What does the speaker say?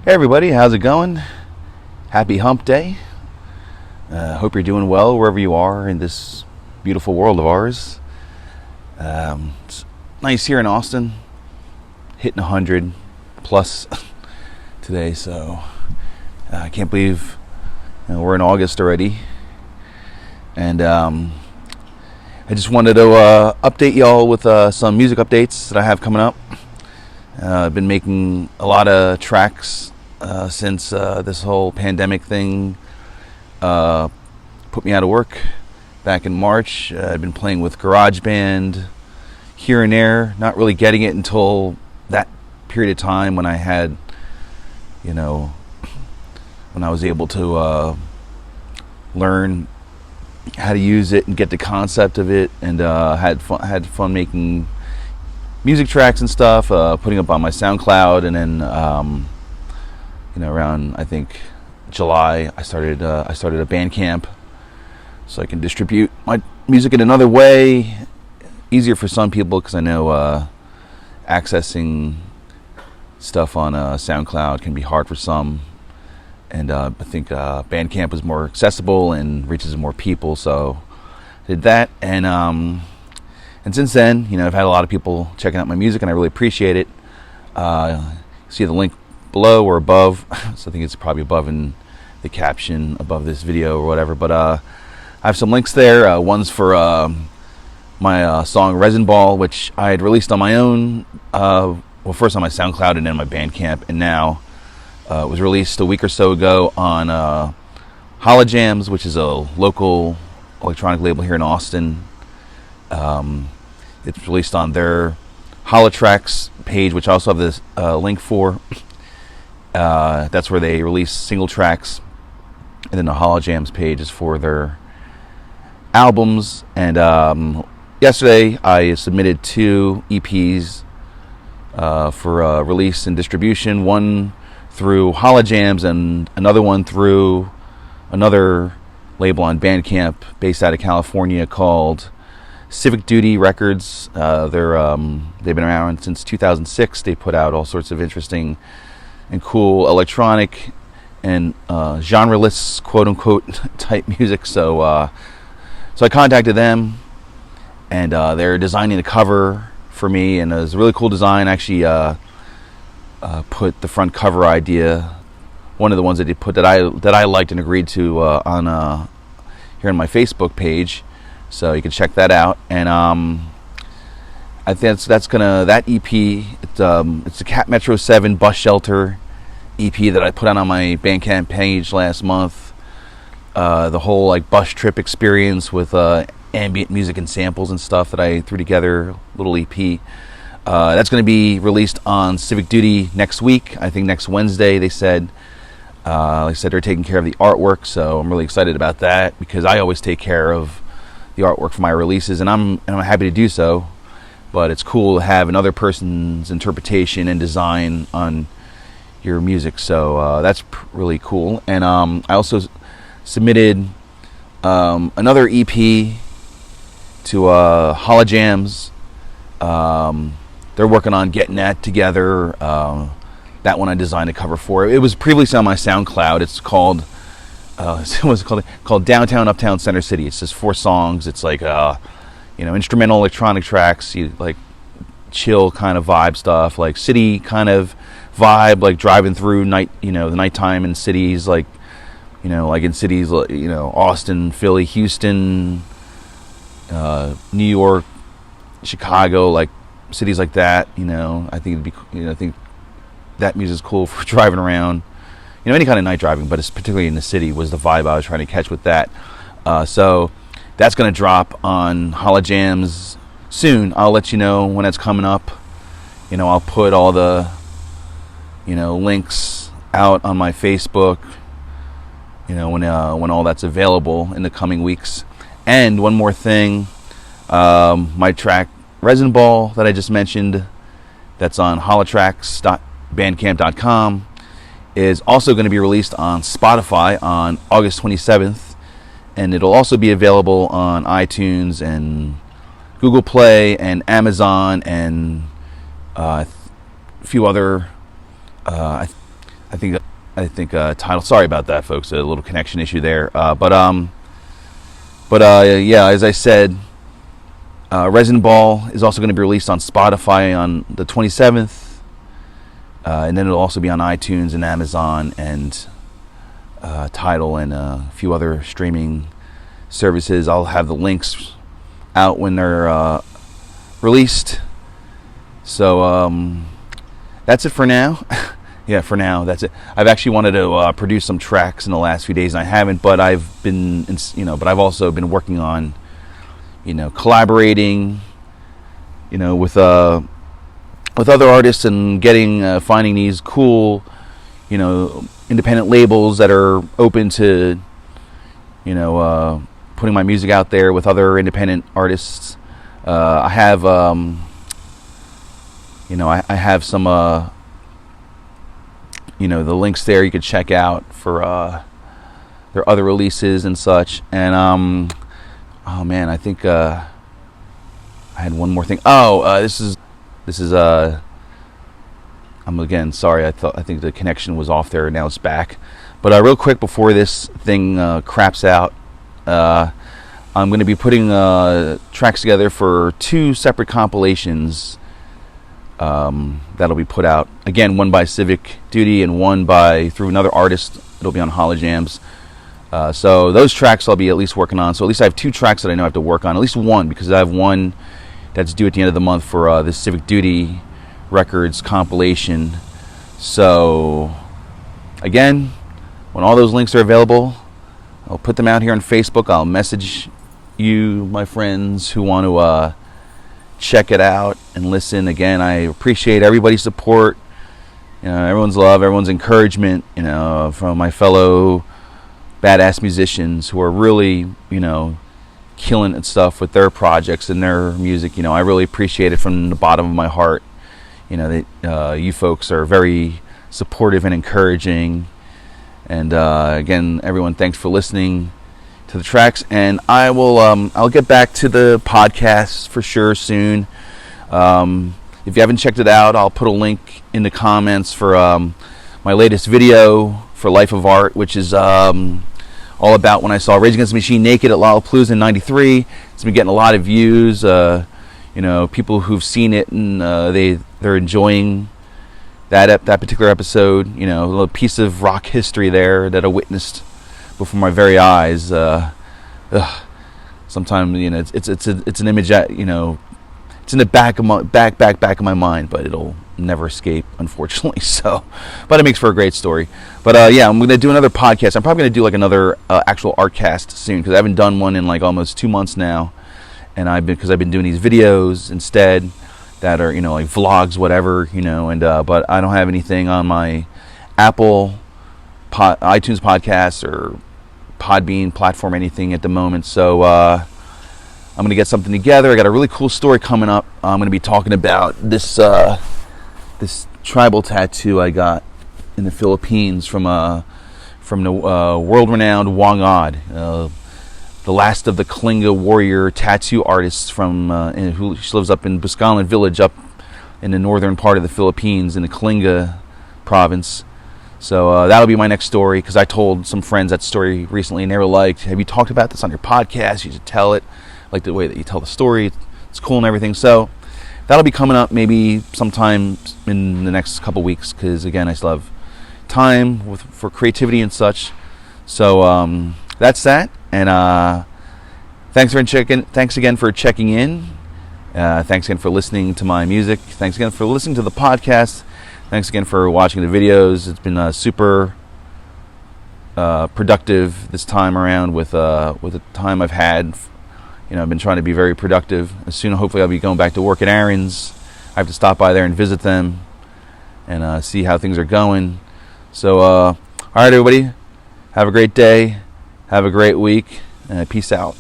Hey everybody, how's it going? Happy hump day. Hope you're doing well wherever you are in this beautiful world of ours. It's nice here in Austin, hitting 100 plus today, so I can't believe we're in August already. And I just wanted to update y'all with some music updates that I have coming up. I've been making a lot of tracks since this whole pandemic thing put me out of work back in March. I've been playing with GarageBand here and there, not really getting it until that period of time when I had, when I was able to learn how to use it and get the concept of it, and had fun making music tracks and stuff, putting up on my SoundCloud, and then around I think July I started a Bandcamp so I can distribute my music in another way, easier for some people because I know accessing stuff on SoundCloud can be hard for some, and I think Bandcamp is more accessible and reaches more people, so I did that, and since then, I've had a lot of people checking out my music, and I really appreciate it. See the link below or above, so I think it's probably above in the caption above this video or whatever, but I have some links there. One's for my song Resin Ball, which I had released on my own, first on my SoundCloud and then my Bandcamp, and now it was released a week or so ago on HoloTrax, which is a local electronic label here in Austin. It's released on their HoloTrax page, which I also have this link for. That's where they release single tracks, and then the HoloTrax page is for their albums. And yesterday I submitted 2 EPs for release and distribution, one through HoloTrax and another one through another label on Bandcamp based out of California called Civic Records. They've been around since 2006. They put out all sorts of interesting and cool electronic and genre-less, quote-unquote, type music. So I contacted them, and they're designing a cover for me, and it was a really cool design. Actually, put the front cover idea, one of the ones that they put that I liked and agreed to on here on my Facebook page. So you can check that out, and I think that EP. It's the Cat Metro 7 Bus Shelter EP that I put out on my Bandcamp page last month. The whole bus trip experience with ambient music and samples and stuff that I threw together, little EP. That's going to be released on Civic Duty next week. I think next Wednesday. They said. Like I said, they're taking care of the artwork, so I'm really excited about that because I always take care of the artwork for my releases, and I'm happy to do so. But it's cool to have another person's interpretation and design on your music, so that's really cool. And I also submitted another EP to HoloTrax. They're working on getting that together. That one I designed a cover for. It was previously on my SoundCloud. It's called called Downtown, Uptown, Center City. It's just 4 songs. It's like instrumental electronic tracks, chill kind of vibe stuff, like city kind of vibe, like driving through the nighttime in cities, like in cities, Austin, Philly, Houston, New York, Chicago, like cities like that. I think it'd be, I think that music's cool for driving around. Any kind of night driving, but it's particularly in the city was the vibe I was trying to catch with that. So that's going to drop on HoloTrax soon. I'll let you know when it's coming up. I'll put all the, links out on my Facebook, when all that's available in the coming weeks. And one more thing, my track Resin Ball that I just mentioned, that's on HoloTrax.bandcamp.com, is also going to be released on Spotify on August 27th, and it'll also be available on iTunes and Google Play and Amazon and a few other Title. Sorry about that, folks. A little connection issue there. Yeah, as I said, Resin Ball is also going to be released on Spotify on the 27th, and then it'll also be on iTunes and Amazon and Tidal and a few other streaming services. I'll have the links out when they're released. So that's it for now. Yeah, for now, that's it. I've actually wanted to produce some tracks in the last few days, and I haven't. But I've also been working on, collaborating, with other artists and finding these cool, independent labels that are open to, putting my music out there with other independent artists. I have, I have some. The links there you could check out for their other releases and such. And oh man, I think I had one more thing. This is I'm again sorry. I think the connection was off there. Now it's back. But real quick before this thing craps out, I'm going to be putting tracks together for 2 separate compilations. That'll be put out again, one by Civic Duty and one through another artist. It'll be on HoloJams. So those tracks I'll be at least working on. So at least I have 2 tracks that I know I have to work on. At least one, because I have one that's due at the end of the month for this Civic Duty Records compilation. So again, when all those links are available, I'll put them out here on Facebook. I'll message you, my friends who want to check it out and listen. Again, I appreciate everybody's support, everyone's love, everyone's encouragement, from my fellow badass musicians who are really, killing it stuff with their projects and their music. I really appreciate it from the bottom of my heart. That you folks are very supportive and encouraging. And again, everyone, thanks for listening to the tracks, and I will I'll get back to the podcast for sure soon. If you haven't checked it out, I'll put a link in the comments for my latest video for Life of Art, which is all about when I saw Rage Against the Machine naked at Lollapalooza in '93. It's been getting a lot of views. People who've seen it and they're enjoying that particular episode. A little piece of rock history there that I witnessed before my very eyes. Sometimes it's an image that it's in the back of my mind, but it'll never escape, unfortunately. So, but it makes for a great story. But yeah, I'm gonna do another podcast. I'm probably gonna do like another actual art cast soon, because I haven't done one in like almost 2 months now, and I've been doing these videos instead that are like vlogs, whatever, and but I don't have anything on my Apple iTunes podcasts or Podbean platform, anything at the moment. So I'm going to get something together. I got a really cool story coming up. I'm going to be talking about this tribal tattoo I got in the Philippines from the world-renowned Wang Od, the last of the Kalinga warrior tattoo artists who lives up in Boscawen Village, up in the northern part of the Philippines in the Kalinga province. So that'll be my next story, because I told some friends that story recently, and they were like, have you talked about this on your podcast? You should tell it. I like the way that you tell the story. It's cool and everything. So that'll be coming up maybe sometime in the next couple weeks, because again, I still have time for creativity and such. So that's that. And thanks again for checking in. Thanks again for listening to my music. Thanks again for listening to the podcast. Thanks again for watching the videos. It's been super productive this time around with the time I've had. I've been trying to be very productive. Soon, hopefully, I'll be going back to work at Aaron's. I have to stop by there and visit them and see how things are going. So, all right, everybody, have a great day. Have a great week. Peace out.